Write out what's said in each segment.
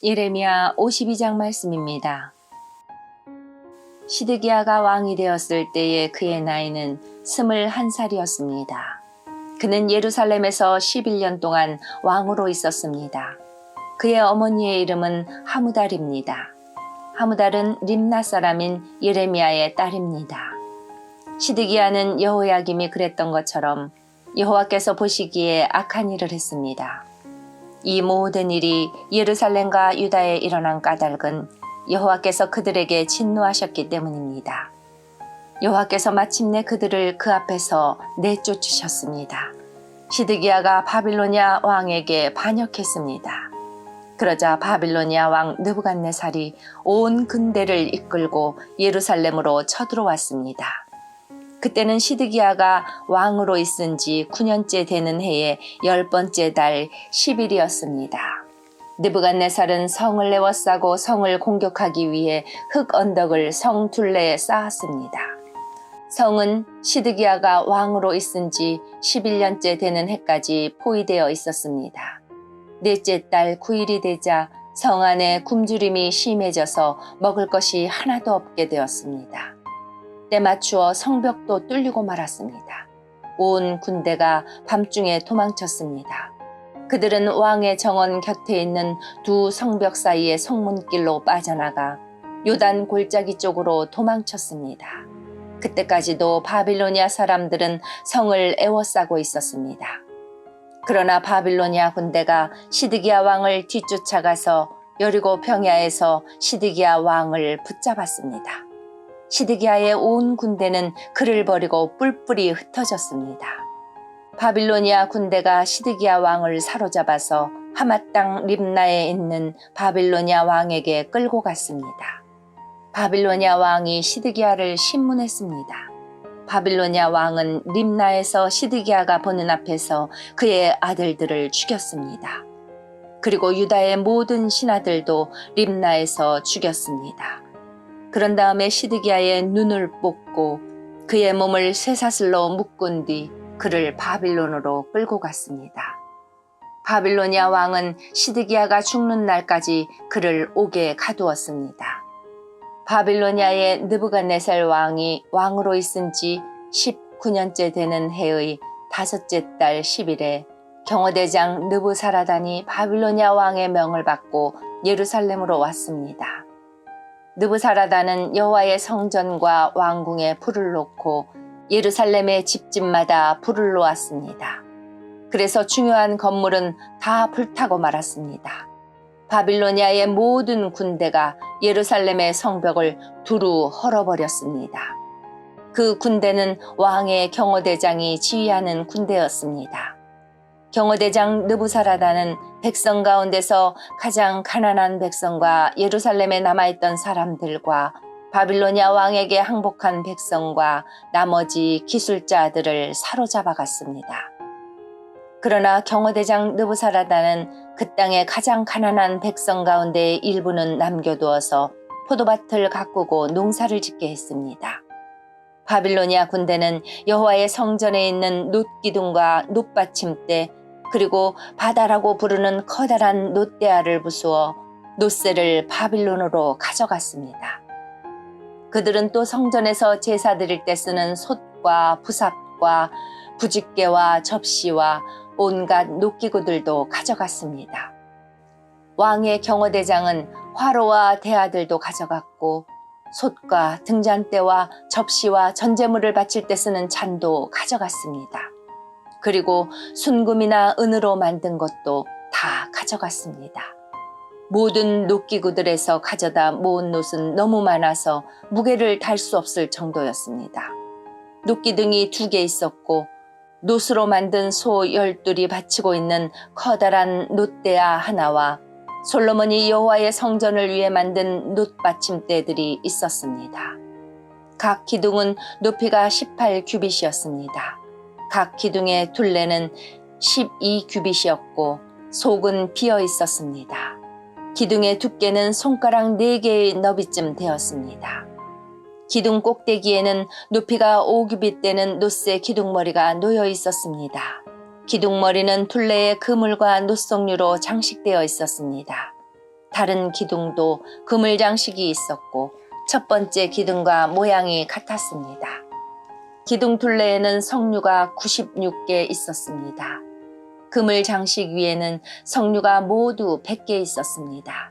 예레미야 52장 말씀입니다. 시드기야가 왕이 되었을 때에 그의 나이는 21살이었습니다. 그는 예루살렘에서 11년 동안 왕으로 있었습니다. 그의 어머니의 이름은 하무달입니다. 하무달은 림나 사람인 예레미야의 딸입니다. 시드기야는 여호야김이 그랬던 것처럼 여호와께서 보시기에 악한 일을 했습니다. 이 모든 일이 예루살렘과 유다에 일어난 까닭은 여호와께서 그들에게 진노하셨기 때문입니다. 여호와께서 마침내 그들을 그 앞에서 내쫓으셨습니다. 시드기야가 바빌로니아 왕에게 반역했습니다. 그러자 바빌로니아 왕 느부갓네살이 온 군대를 이끌고 예루살렘으로 쳐들어왔습니다. 그때는 시드기야가 왕으로 있은 지 9년째 되는 해의 10번째 달 10일이었습니다. 느부갓네살은 성을 에워싸고 성을 공격하기 위해 흙 언덕을 성 둘레에 쌓았습니다. 성은 시드기야가 왕으로 있은 지 11년째 되는 해까지 포위되어 있었습니다. 넷째 달 9일이 되자 성 안에 굶주림이 심해져서 먹을 것이 하나도 없게 되었습니다. 때맞추어 성벽도 뚫리고 말았습니다. 온 군대가 밤중에 도망쳤습니다. 그들은 왕의 정원 곁에 있는 두 성벽 사이의 성문길로 빠져나가 요단 골짜기 쪽으로 도망쳤습니다. 그때까지도 바빌로니아 사람들은 성을 에워싸고 있었습니다. 그러나 바빌로니아 군대가 시드기야 왕을 뒤쫓아가서 여리고 평야에서 시드기야 왕을 붙잡았습니다. 시드기야의 온 군대는 그를 버리고 뿔뿔이 흩어졌습니다. 바빌로니아 군대가 시드기야 왕을 사로잡아서 하맛 땅 립나에 있는 바빌로니아 왕에게 끌고 갔습니다. 바빌로니아 왕이 시드기야를 신문했습니다. 바빌로니아 왕은 립나에서 시드기야가 보는 앞에서 그의 아들들을 죽였습니다. 그리고 유다의 모든 신하들도 립나에서 죽였습니다. 그런 다음에 시드기야의 눈을 뽑고 그의 몸을 쇠사슬로 묶은 뒤 그를 바빌론으로 끌고 갔습니다. 바빌로니아 왕은 시드기야가 죽는 날까지 그를 옥에 가두었습니다. 바빌로니아의 느부갓네살 왕이 왕으로 있은 지 19년째 되는 해의 5째 달 10일에 경호대장 느부사라단이 바빌로니아 왕의 명을 받고 예루살렘으로 왔습니다. 느부사라단은 여호와의 성전과 왕궁에 불을 놓고 예루살렘의 집집마다 불을 놓았습니다. 그래서 중요한 건물은 다 불타고 말았습니다. 바빌로니아의 모든 군대가 예루살렘의 성벽을 두루 헐어버렸습니다. 그 군대는 왕의 경호대장이 지휘하는 군대였습니다. 경호대장 느부사라단은 백성 가운데서 가장 가난한 백성과 예루살렘에 남아있던 사람들과 바빌로니아 왕에게 항복한 백성과 나머지 기술자들을 사로잡아 갔습니다. 그러나 경호대장 느부사라단은 그 땅의 가장 가난한 백성 가운데 일부는 남겨두어서 포도밭을 가꾸고 농사를 짓게 했습니다. 바빌로니아 군대는 여호와의 성전에 있는 놋기둥과 놋받침대 그리고 바다라고 부르는 커다란 놋대야를 부수어 놋새를 바빌론으로 가져갔습니다. 그들은 또 성전에서 제사 드릴 때 쓰는 솥과 부삽과 부집개와 접시와 온갖 놋기구들도 가져갔습니다. 왕의 경호대장은 화로와 대야들도 가져갔고 솥과 등잔대와 접시와 전제물을 바칠 때 쓰는 잔도 가져갔습니다. 그리고 순금이나 은으로 만든 것도 다 가져갔습니다. 모든 놋기구들에서 가져다 모은 놋은 너무 많아서 무게를 달 수 없을 정도였습니다. 놋기둥이 2개 있었고 놋으로 만든 소 12이 받치고 있는 커다란 놋대야 하나와 솔로몬이 여호와의 성전을 위해 만든 놋받침대들이 있었습니다. 각 기둥은 높이가 18규빗이었습니다. 각 기둥의 둘레는 12규빗이었고 속은 비어 있었습니다. 기둥의 두께는 손가락 4개의 너비쯤 되었습니다. 기둥 꼭대기에는 높이가 5규빗 되는 놋새 기둥머리가 놓여 있었습니다. 기둥머리는 둘레에 그물과 놋속류로 장식되어 있었습니다. 다른 기둥도 그물 장식이 있었고 첫 번째 기둥과 모양이 같았습니다. 기둥 둘레에는 성류가 96개 있었습니다. 그물 장식 위에는 성류가 모두 100개 있었습니다.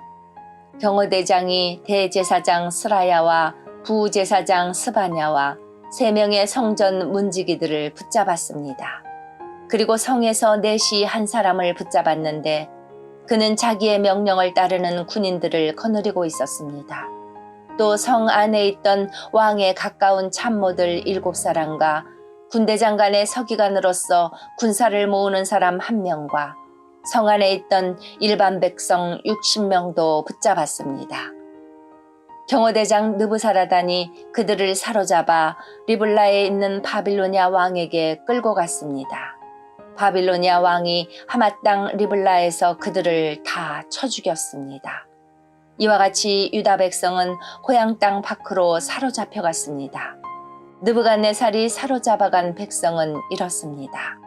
경호대장이 대제사장 스라야와 부제사장 스바냐와 3명의 성전 문지기들을 붙잡았습니다. 그리고 성에서 넷이 한 사람을 붙잡았는데 그는 자기의 명령을 따르는 군인들을 거느리고 있었습니다. 또 성 안에 있던 왕에 가까운 참모들 7사람과 군대장관의 서기관으로서 군사를 모으는 사람 1명과 성 안에 있던 일반 백성 60명도 붙잡았습니다. 경호대장 느부사라단이 그들을 사로잡아 리블라에 있는 바빌로니아 왕에게 끌고 갔습니다. 바빌로니아 왕이 하맛 땅 리블라에서 그들을 다 쳐 죽였습니다. 이와 같이 유다 백성은 고향 땅 밖으로 사로잡혀 갔습니다. 느부갓네살이 사로잡아간 백성은 이렇습니다.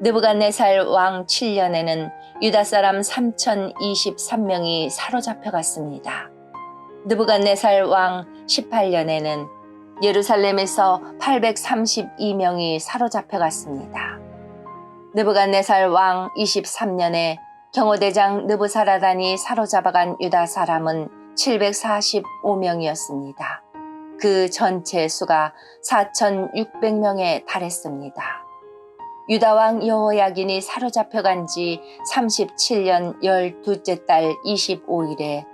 느부갓네살 왕 7년에는 유다 사람 3023명이 사로잡혀 갔습니다. 느부갓네살 왕 18년에는 예루살렘에서 832명이 사로잡혀 갔습니다. 느부갓네살 왕 23년에 경호대장 느부사라단이 사로잡아간 유다 사람은 745명이었습니다. 그 전체 수가 4,600명에 달했습니다. 유다 왕 여호야긴이 사로잡혀간 지 37년 12째 달 25일에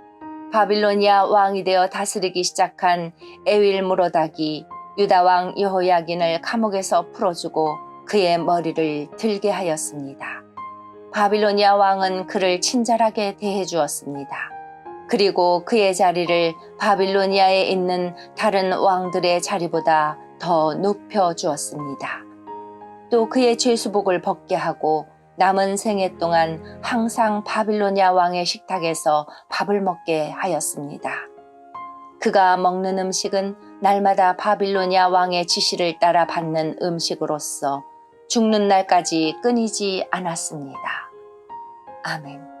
바빌로니아 왕이 되어 다스리기 시작한 에윌무로닥이 유다 왕 여호야긴을 감옥에서 풀어주고 그의 머리를 들게 하였습니다. 바빌로니아 왕은 그를 친절하게 대해 주었습니다. 그리고 그의 자리를 바빌로니아에 있는 다른 왕들의 자리보다 더 높여 주었습니다. 또 그의 죄수복을 벗게 하고 남은 생애 동안 항상 바빌로니아 왕의 식탁에서 밥을 먹게 하였습니다. 그가 먹는 음식은 날마다 바빌로니아 왕의 지시를 따라 받는 음식으로서 죽는 날까지 끊이지 않았습니다. 아멘.